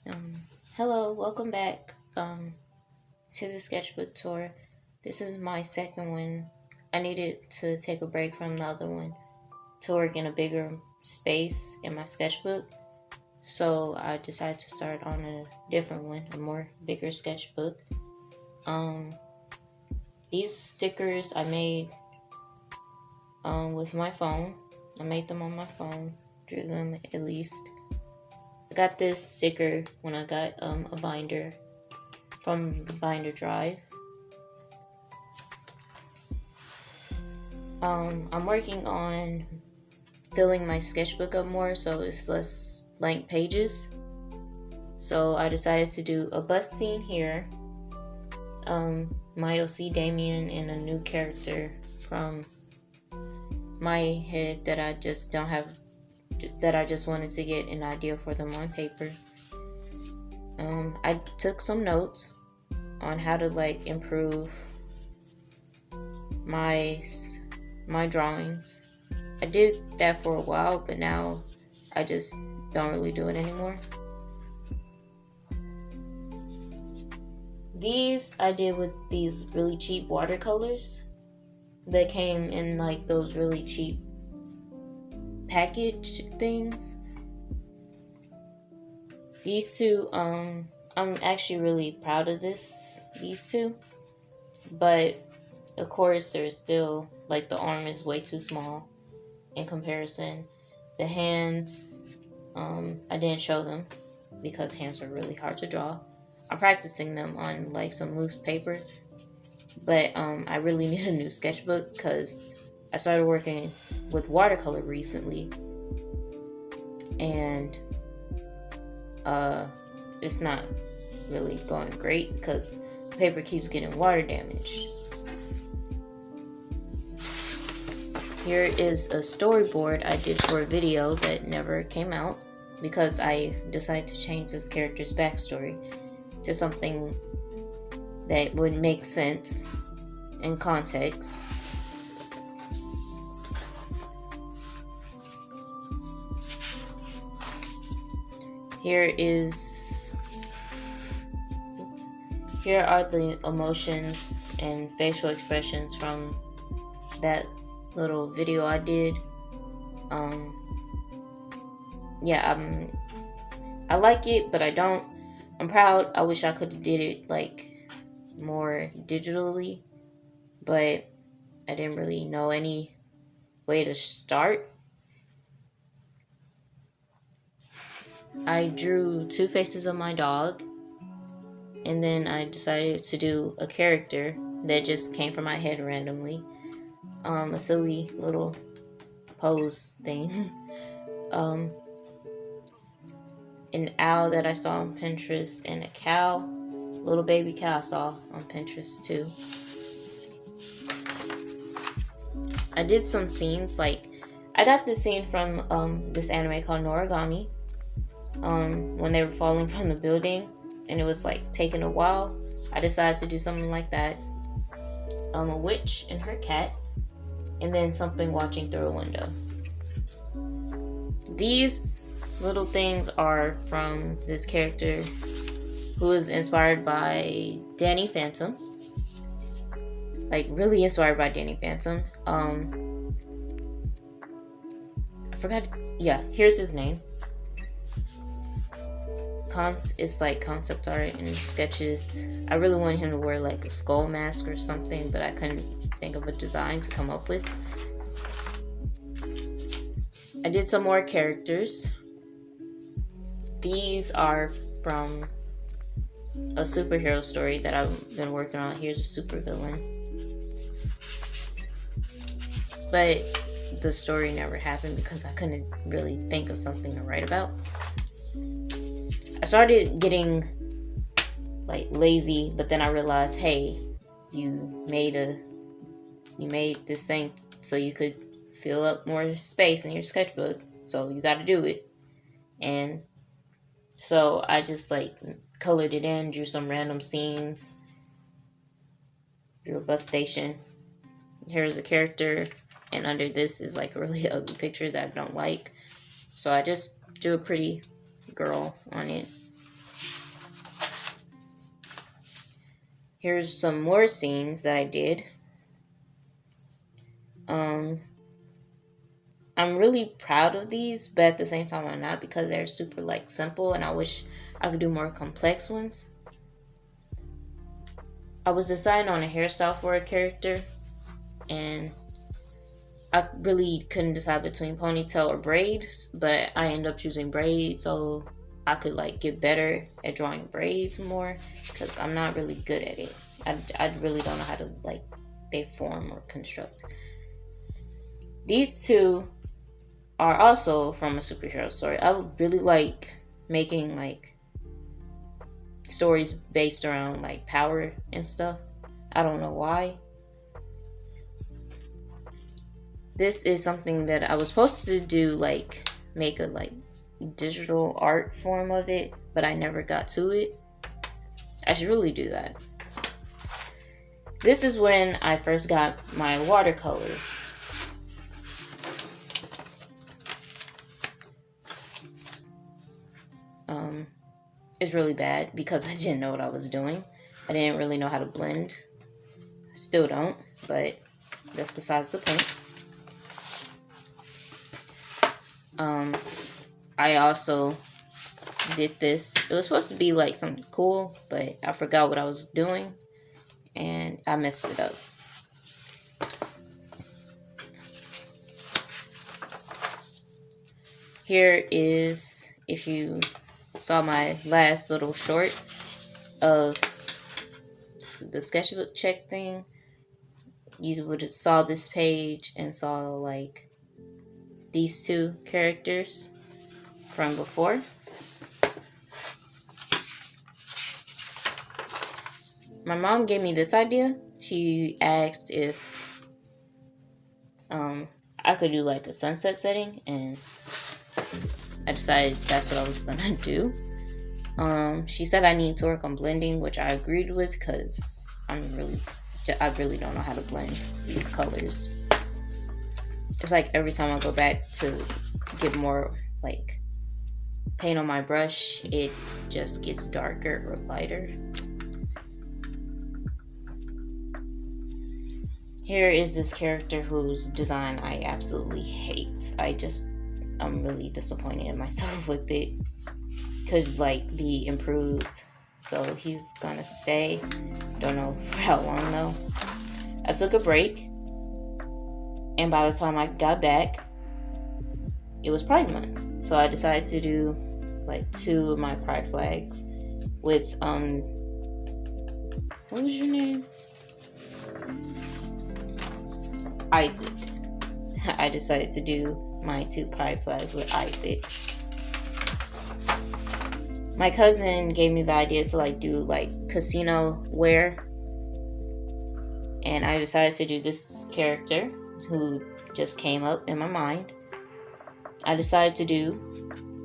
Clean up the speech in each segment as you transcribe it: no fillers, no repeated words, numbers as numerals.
Um, Hello, welcome back to the sketchbook tour. This is my second one. I needed to take a break from the other one to work in a bigger space in my sketchbook. So I decided to start on a different one, a more bigger sketchbook. Um, these stickers I made with my phone. I made them on my phone, drew them at least. I got this sticker when I got a binder from the binder drive. I'm working on filling my sketchbook up more so it's less blank pages. So I decided to do a bus scene here. My OC Damien and a new character from my head that I just don't have, that I just wanted to get an idea for them on paper. I took some notes on how to improve my drawings. I did that for a while, but now I just don't really do it anymore. These I did with these really cheap watercolors that came in those really cheap package things. These two, I'm actually really proud of these two, but of course there's still the arm is way too small in comparison. The hands, I didn't show them because hands are really hard to draw. I'm practicing them on some loose paper, but I really need a new sketchbook because I started working with watercolor recently, and it's not really going great because the paper keeps getting water damaged. Here is a storyboard I did for a video that never came out because I decided to change this character's backstory to something that would make sense in context. Here are the emotions and facial expressions from that little video I did. I like it, but I don't. I'm proud. I wish I could have did it more digitally, but I didn't really know any way to start. I drew two faces of my dog, and then I decided to do a character that just came from my head randomly. A silly little pose thing. An owl that I saw on Pinterest, and a cow, little baby cow I saw on Pinterest too. I did some scenes, I got this scene from this anime called Noragami, when they were falling from the building, and it was taking a while. I decided to do something like that. A witch and her cat, and then something watching through a window. These little things are from this character who is inspired by Danny Phantom. Really inspired by Danny Phantom. I forgot. Yeah, here's his name. It's concept art and sketches. I really wanted him to wear a skull mask or something, but I couldn't think of a design to come up with. I did some more characters. These are from a superhero story that I've been working on. Here's a supervillain, but the story never happened because I couldn't really think of something to write about. I started getting lazy, but then I realized, hey, you made this thing so you could fill up more space in your sketchbook, so you got to do it. And so I just colored it in, drew some random scenes, drew a bus station. Here's a character, and under this is a really ugly picture that I don't like. So I just drew a pretty girl on it. Here's some more scenes that I did. Um, I'm really proud of these, but at the same time I'm not, because they're super like simple and I wish I could do more complex ones. I was deciding on a hairstyle for a character, and I really couldn't decide between ponytail or braid, but I ended up choosing braid so I could like get better at drawing braids more, because I'm not really good at it. I really don't know how to like they form or construct. These two are also from a superhero story. I really like making like stories based around like power and stuff. I don't know why. This is something that I was supposed to do, like make a like digital art form of it, but I never got to it. I should really do that. This is when I first got my watercolors. It's really bad because I didn't know what I was doing. I didn't really know how to blend. Still don't, but that's besides the point. I also did this. It was supposed to be like something cool, but I forgot what I was doing and I messed it up. Here is, if you saw my last little short of the sketchbook check thing, you would have saw this page and saw like these two characters from before. My mom gave me this idea. She asked if I could do like a sunset setting, and I decided that's what I was gonna do. She said I need to work on blending, which I agreed with because I really don't know how to blend these colors. It's like every time I go back to get more like paint on my brush, it just gets darker or lighter. Here is this character whose design I absolutely hate. I'm really disappointed in myself with it. Could like be improved. So he's gonna stay. Don't know for how long though. I took a break, and by the time I got back, it was Pride Month. So I decided to do like 2 of my pride flags with what was your name? Isaac. I decided to do my 2 pride flags with Isaac. My cousin gave me the idea to like do like casino wear, and I decided to do this character who just came up in my mind. I decided to do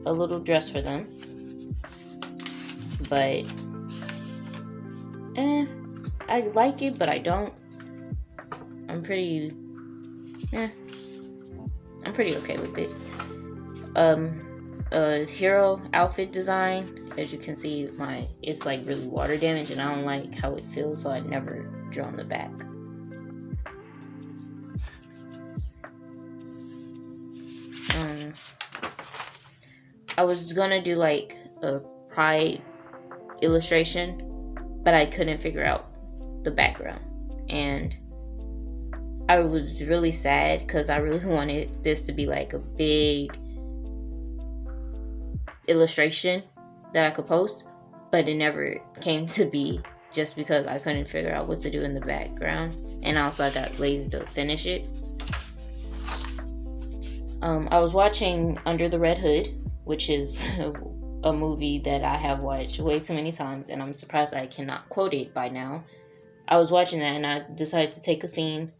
a little dress for them, but I like it, but I don't. I'm pretty okay with it. Hero outfit design, as you can see, it's like really water damaged, and I don't like how it feels, so I never drew on the back. I was gonna do like a pride illustration, but I couldn't figure out the background, and I was really sad because I really wanted this to be like a big illustration that I could post, but it never came to be just because I couldn't figure out what to do in the background, and also I got lazy to finish it. I was watching Under the Red Hood, which is a movie that I have watched way too many times, and I'm surprised I cannot quote it by now. I was watching that and I decided to take a scene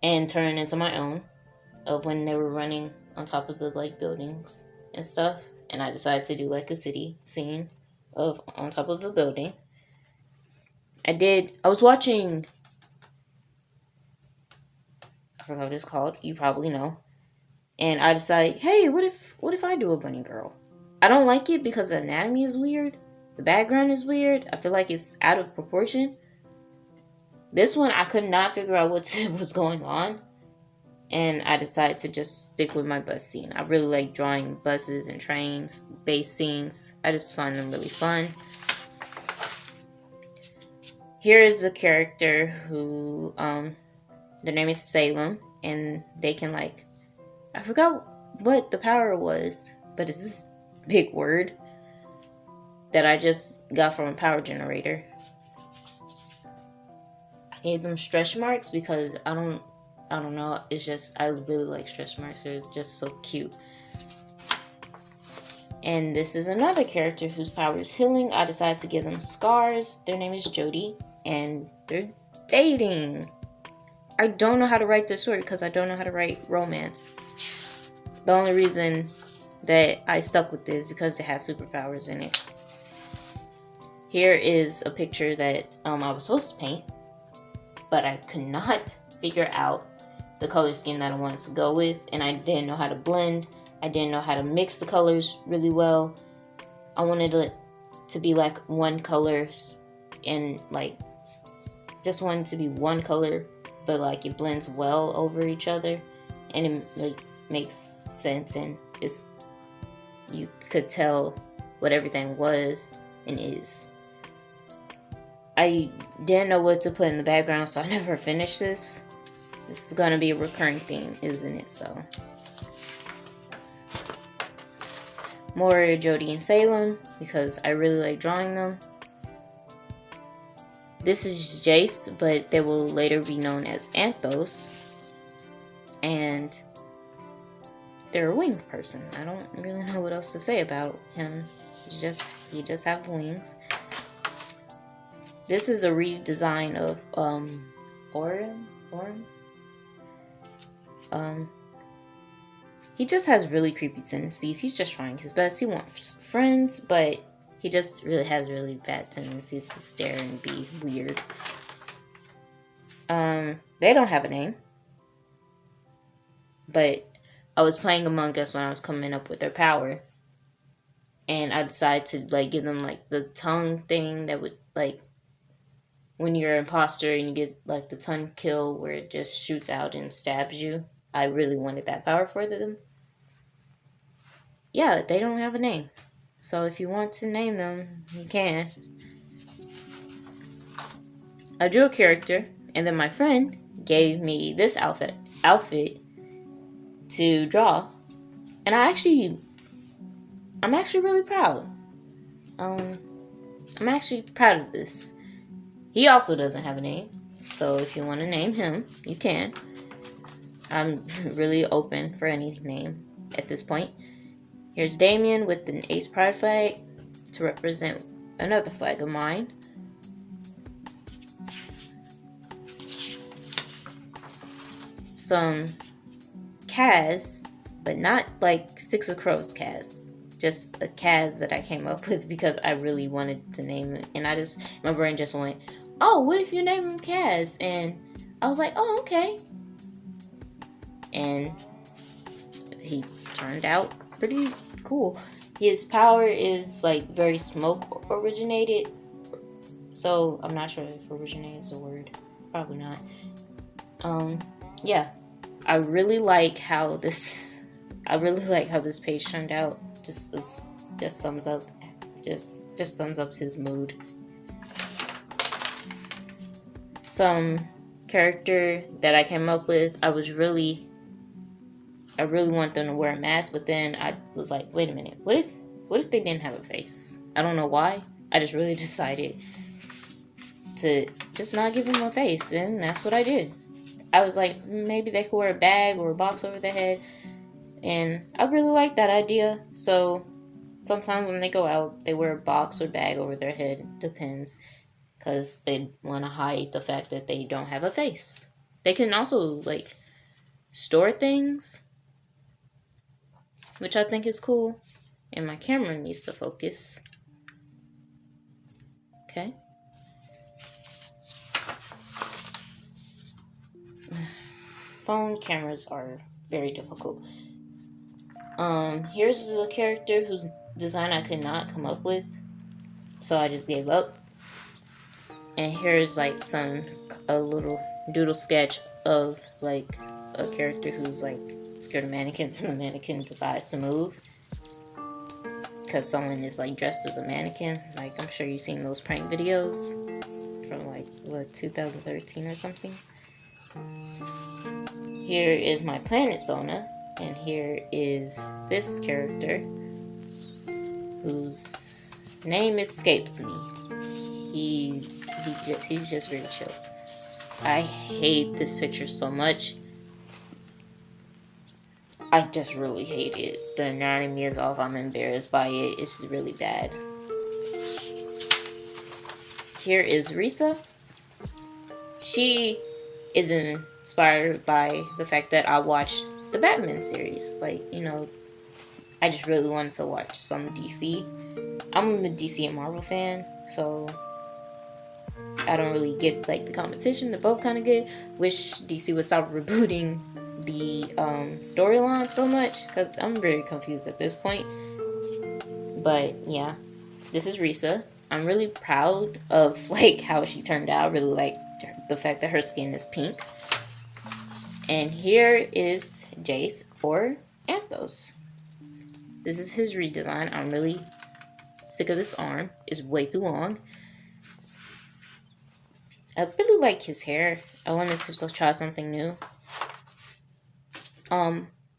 and turn it into my own of when they were running on top of the like buildings and stuff, and I decided to do like a city scene of on top of the building. I was watching, I forgot what it's called, you probably know, and I decided, hey, what if I do a bunny girl? I don't like it because the anatomy is weird, the background is weird. I feel like it's out of proportion. This one, I could not figure out what was going on. And I decided to just stick with my bus scene. I really like drawing buses and trains, base scenes. I just find them really fun. Here is a character who, their name is Salem. And they can like, I forgot what the power was, but it's this big word that I just got from a power generator. I gave them stretch marks because I don't know, it's just, I really like stretch marks. They're just so cute. And this is another character whose power is healing. I decided to give them scars. Their name is Jody, and they're dating. I don't know how to write this story because I don't know how to write romance. The only reason that I stuck with this is because it has superpowers in it. Here is a picture that I was supposed to paint, but I could not figure out the color scheme that I wanted to go with, and I didn't know how to blend. I didn't know how to mix the colors really well. I wanted it to be like one color, and like just wanted to be one color, but like it blends well over each other, and it like makes sense, and it's, you could tell what everything was and is. I didn't know what to put in the background, so I never finished this. This is gonna be a recurring theme, isn't it? So, more Jody and Salem, because I really like drawing them. This is Jace, but they will later be known as Anthos. And they're a winged person. I don't really know what else to say about him. He just has wings. This is a redesign of Orin. He just has really creepy tendencies. He's just trying his best. He wants friends, but he just really has really bad tendencies to stare and be weird. They don't have a name, but I was playing Among Us when I was coming up with their power, and I decided to like give them like the tongue thing that would like, when you're an imposter and you get like the tongue kill where it just shoots out and stabs you. I really wanted that power for them. Yeah, they don't have a name. So if you want to name them, you can. I drew a character, and then my friend gave me this outfit to draw. And I'm actually really proud. I'm actually proud of this. He also doesn't have a name, so if you want to name him, you can. I'm really open for any name at this point. Here's Damien with an Ace Pride flag to represent another flag of mine. Some Kaz, but not like Six of Crows Kaz. Just a Kaz that I came up with because I really wanted to name it. And my brain just went, oh, what if you name him Kaz? And I was like, oh, okay. And he turned out pretty cool. His power is like very smoke originated. So I'm not sure if originated is a word. Probably not. Yeah. I really like how this page turned out. Just sums up his mood. Some character that I came up with, I really want them to wear a mask, but then I was like, wait a minute, what if they didn't have a face? I don't know why. I just really decided to just not give them a face, and that's what I did. I was like, maybe they could wear a bag or a box over their head, and I really like that idea. So sometimes when they go out, they wear a box or bag over their head, depends, because they want to hide the fact that they don't have a face. They can also like store things, which I think is cool. And my camera needs to focus. Okay. Phone cameras are very difficult. Here's a character whose design I could not come up with. so I just gave up. And here's like a little doodle sketch of like a character who's like scared of mannequins, and the mannequin decides to move because someone is like dressed as a mannequin. Like, I'm sure you've seen those prank videos from like, what, 2013 or something. Here is my planet Sona, and here is this character whose name escapes me. He's just really chill. I hate this picture so much. I just really hate it. The anatomy is off. I'm embarrassed by it. It's really bad. Here is Risa. She is inspired by the fact that I watched the Batman series. Like, you know, I just really wanted to watch some DC. I'm a DC and Marvel fan, so I don't really get like the competition. They're both kind of good. Wish DC would stop rebooting the storyline so much, because I'm very confused at this point. But yeah, this is Risa. I'm really proud of like how she turned out. I really like the fact that her skin is pink. And here is Jace, or Anthos. This is his redesign. I'm really sick of this arm. It's way too long. I really like his hair. I wanted to try something new.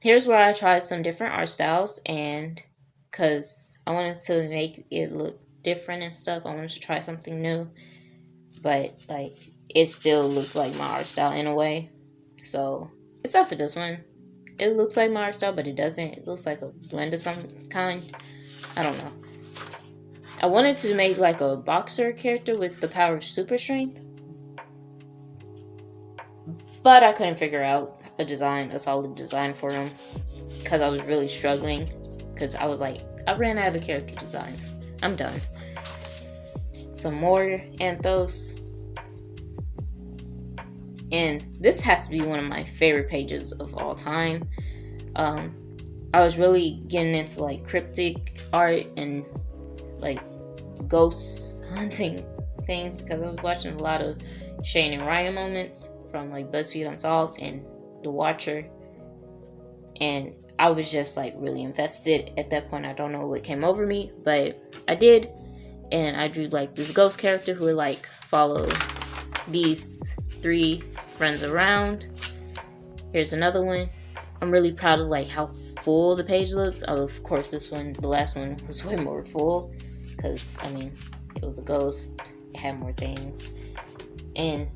Here's where I tried some different art styles, and because I wanted to make it look different and stuff, I wanted to try something new. But like, it still looked like my art style in a way. So, except for this one. It looks like my art style, but it doesn't. It looks like a blend of some kind. I don't know. I wanted to make like a boxer character with the power of super strength, but I couldn't figure out a solid design for him, because I was really struggling, because I was like, I ran out of character designs. I'm done. Some more Anthos. And this has to be one of my favorite pages of all time. I was really getting into like cryptic art and like ghost hunting things, because I was watching a lot of Shane and Ryan moments from like BuzzFeed Unsolved and The Watcher, and I was just like really invested at that point. I don't know what came over me, but I did, and I drew like this ghost character who would like follow these 3 friends around. Here's another one. I'm really proud of like how full the page looks. Of course, this one, the last one, was way more full, because I mean, it was a ghost. It had more things. And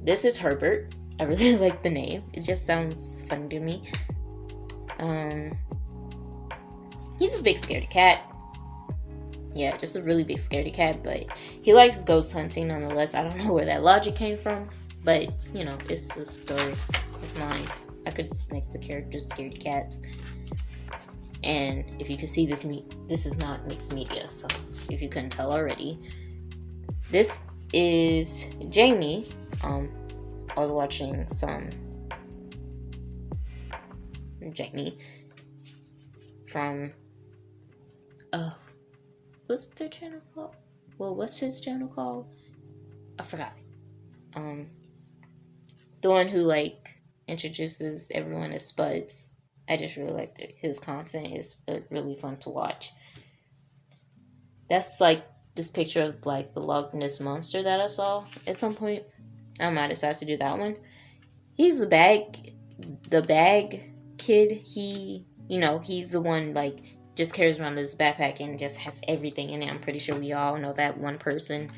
this is Herbert. I really like the name. It just sounds funny to me. He's a big scaredy cat. Yeah, just a really big scaredy cat, but he likes ghost hunting nonetheless. I don't know where that logic came from, but you know, it's a story. It's mine. I could make the characters scaredy cats. And if you can see this, this is not mixed media, so if you couldn't tell already. This is Jamie. I was watching some Jamie from what's their channel called? Well, what's his channel called? I forgot. The one who like introduces everyone as Spuds. I just really like his content. Is really fun to watch. That's like this picture of like the Loch Ness Monster that I saw at some point. I might decide to do that one. He's the bag kid. He's the one like just carries around this backpack and just has everything in it. I'm pretty sure we all know that one person.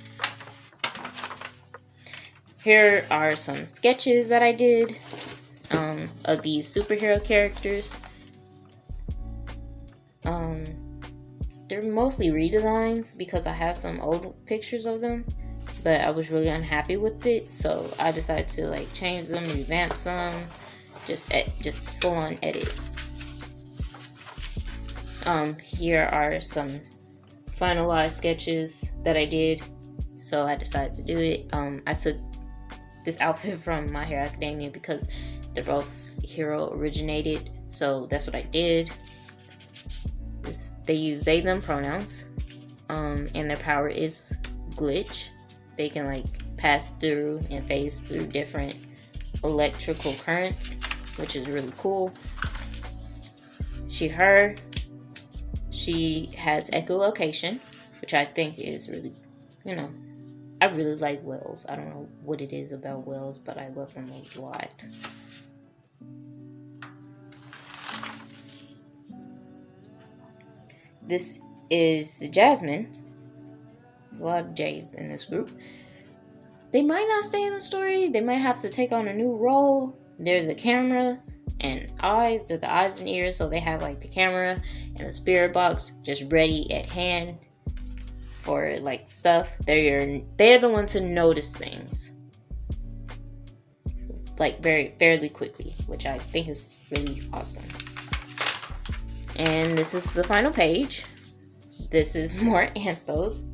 Here are some sketches that I did of these superhero characters. They're mostly redesigns because I have some old pictures of them, but I was really unhappy with it, so I decided to like change them, revamp some, just full on edit. Here are some finalized sketches that I did, so I decided to do it. I took this outfit from My Hero Academia because they're both hero originated, so that's what I did. They use they them pronouns. and their power is glitch. They can like pass through and phase through different electrical currents, which is really cool. She has echolocation, which I think is really, I really like whales. I don't know what it is about whales, but I love them a lot. This is Jasmine. There's a lot of J's in this group. They might not stay in the story. They might have to take on a new role. They're the camera and eyes. They're the eyes and ears. So they have like the camera and the spirit box just ready at hand for like stuff. They're the ones to notice things like fairly quickly, which I think is really awesome. And this is the final page. This is more anthos.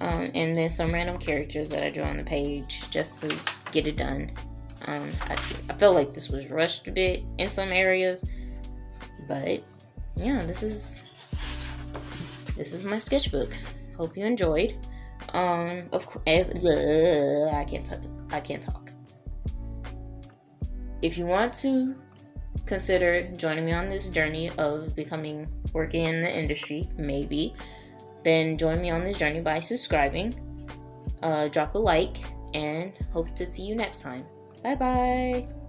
And then some random characters that I drew on the page just to get it done. I feel like this was rushed a bit in some areas, but yeah, this is my sketchbook. Hope you enjoyed. Of course, I can't talk. If you want to consider joining me on this journey of working in the industry, maybe, then join me on this journey by subscribing, drop a like, and hope to see you next time. Bye bye.